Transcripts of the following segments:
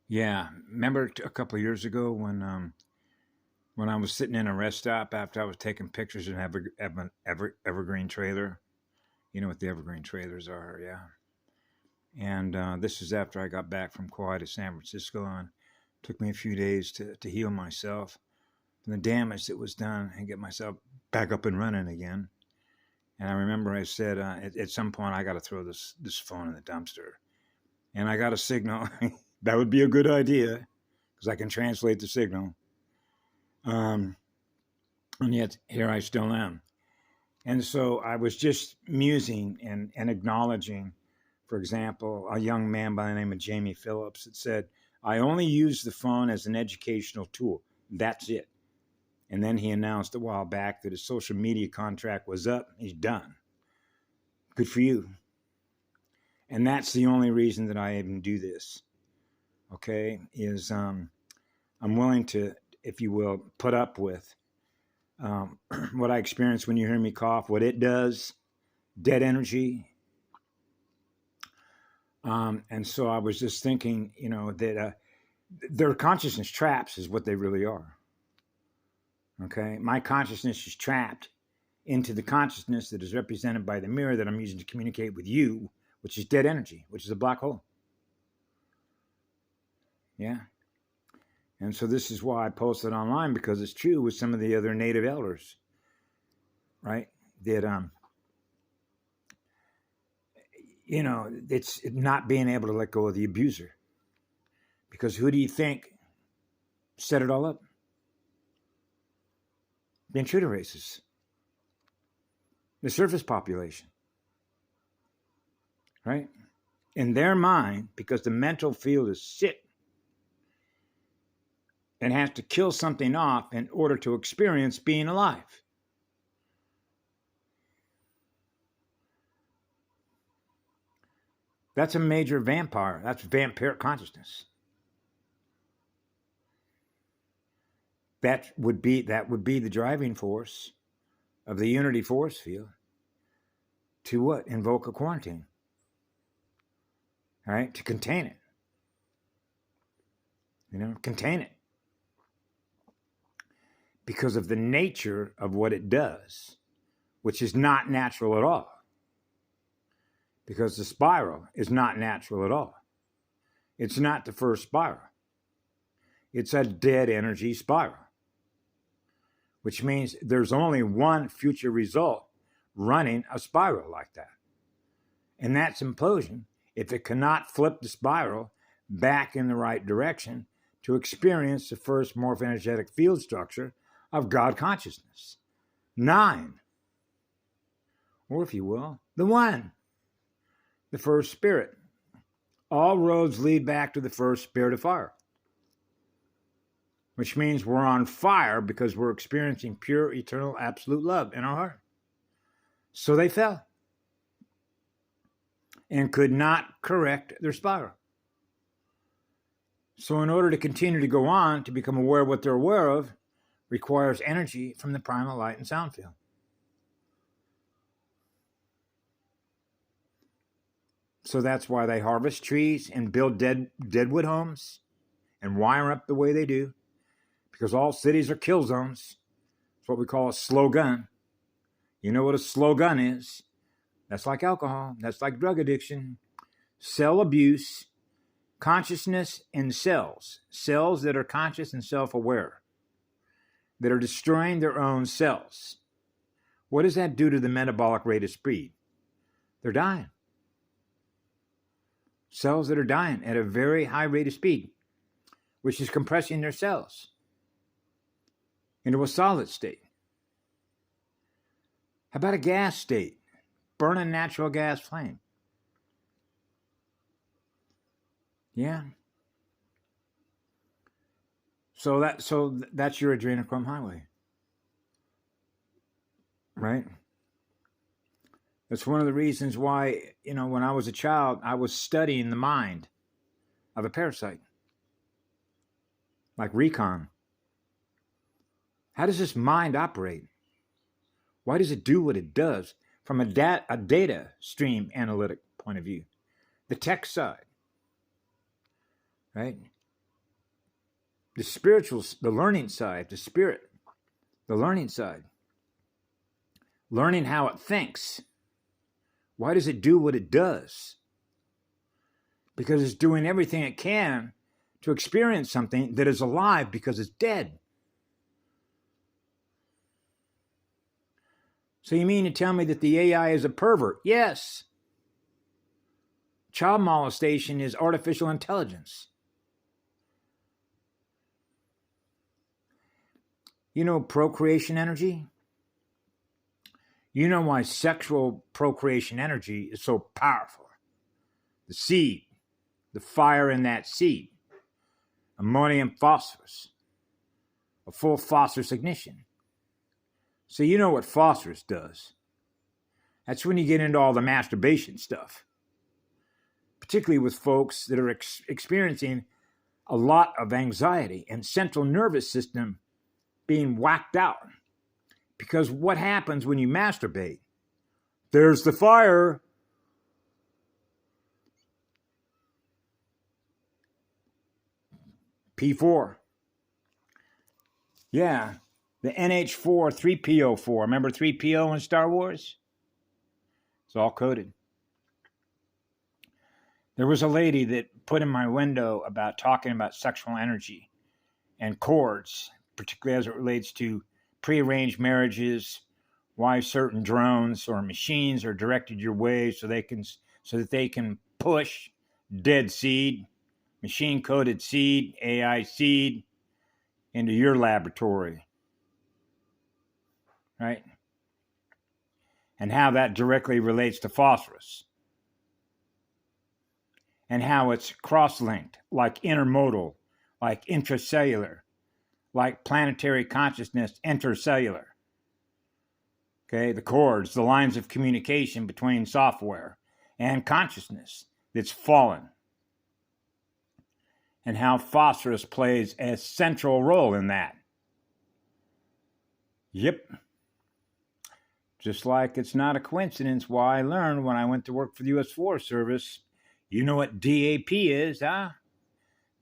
Yeah, remember a couple of years ago when I was sitting in a rest stop after I was taking pictures in evergreen trailer. You know what the evergreen trailers are, yeah. And this is after I got back from Kauai to San Francisco, and it took me a few days to heal myself from the damage that was done and get myself back up and running again. And I remember I said at some point I got to throw this phone in the dumpster, and I got a signal that would be a good idea because I can translate the signal. And yet here I still am. And so I was just musing and acknowledging, for example, a young man by the name of Jamie Phillips that said, I only use the phone as an educational tool. That's it. And then he announced a while back that his social media contract was up. He's done. Good for you. And that's the only reason that I even do this. Okay, is I'm willing to, if you will, put up with what I experience when you hear me cough, what it does, dead energy. And so I was just thinking, that their consciousness traps is what they really are. Okay, my consciousness is trapped into the consciousness that is represented by the mirror that I'm using to communicate with you, which is dead energy, which is a black hole. Yeah. And so this is why I posted online, because it's true with some of the other native elders, right? That, it's not being able to let go of the abuser. Because who do you think set it all up? The intruder races. The surface population. Right? In their mind, because the mental field is sick, and has to kill something off in order to experience being alive. That's a major vampire. That's vampiric consciousness. That would be the driving force of the unity force field to what? Invoke a quarantine. All right? To contain it. Contain it. Because of the nature of what it does, which is not natural at all. Because the spiral is not natural at all. It's not the first spiral. It's a dead energy spiral, which means there's only one future result running a spiral like that. And that's implosion if it cannot flip the spiral back in the right direction to experience the first morphoenergetic field structure of God consciousness. 9. Or if you will, the 1. The first spirit. All roads lead back to the first spirit of fire. Which means we're on fire because we're experiencing pure, eternal, absolute love in our heart. So they fell. And could not correct their spiral. So in order to continue to go on, to become aware of what they're aware of, requires energy from the primal light and sound field. So that's why they harvest trees and build deadwood homes and wire up the way they do, because all cities are kill zones. It's what we call a slow gun. You know what a slow gun is? That's like alcohol. That's like drug addiction, cell abuse, consciousness in cells that are conscious and self-aware, that are destroying their own cells. What does that do to the metabolic rate of speed? They're dying. Cells that are dying at a very high rate of speed, which is compressing their cells into a solid state. How about a gas state? Burning natural gas flame. Yeah. So that's your adrenochrome highway. Right? That's one of the reasons why, when I was a child, I was studying the mind of a parasite. Like recon. How does this mind operate? Why does it do what it does from a data stream analytic point of view? The tech side. right? The spiritual, the learning side, the spirit, the learning side. Learning how it thinks. Why does it do what it does? Because it's doing everything it can to experience something that is alive because it's dead. So you mean to tell me that the AI is a pervert? Yes. Child molestation is artificial intelligence. You know procreation energy? You know why sexual procreation energy is so powerful? The seed, the fire in that seed, ammonium phosphorus, a full phosphorus ignition. So you know what phosphorus does. That's when you get into all the masturbation stuff, particularly with folks that are experiencing a lot of anxiety and central nervous system being whacked out. Because what happens when you masturbate? There's the fire. P4. Yeah, the NH43P04. Remember 3PO in Star Wars? It's all coded. There was a lady that put in my window about talking about sexual energy and chords, particularly as it relates to prearranged marriages, why certain drones or machines are directed your way so that they can push dead seed, machine-coded seed, AI seed into your laboratory, right? And how that directly relates to phosphorus. And how it's cross-linked, like intermodal, like intracellular, like planetary consciousness intercellular. Okay, the chords, the lines of communication between software and consciousness that's fallen. And how phosphorus plays a central role in that. Yep. Just like it's not a coincidence why I learned when I went to work for the U.S. Forest Service. You know what DAP is, huh?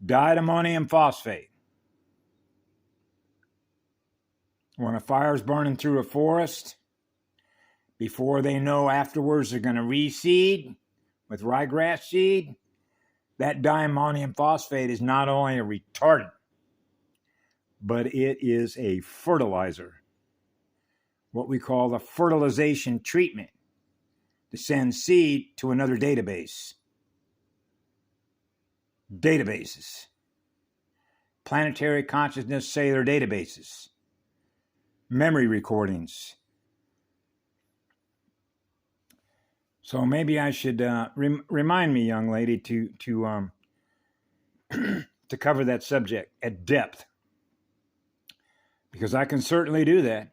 Diammonium phosphate. When a fire's burning through a forest, before they know afterwards they're going to reseed with ryegrass seed, that diammonium phosphate is not only a retardant, but it is a fertilizer. What we call the fertilization treatment to send seed to another database. Databases. Planetary consciousness cellular databases. Memory recordings. So maybe I should remind me, young lady, to to cover that subject at depth, because I can certainly do that.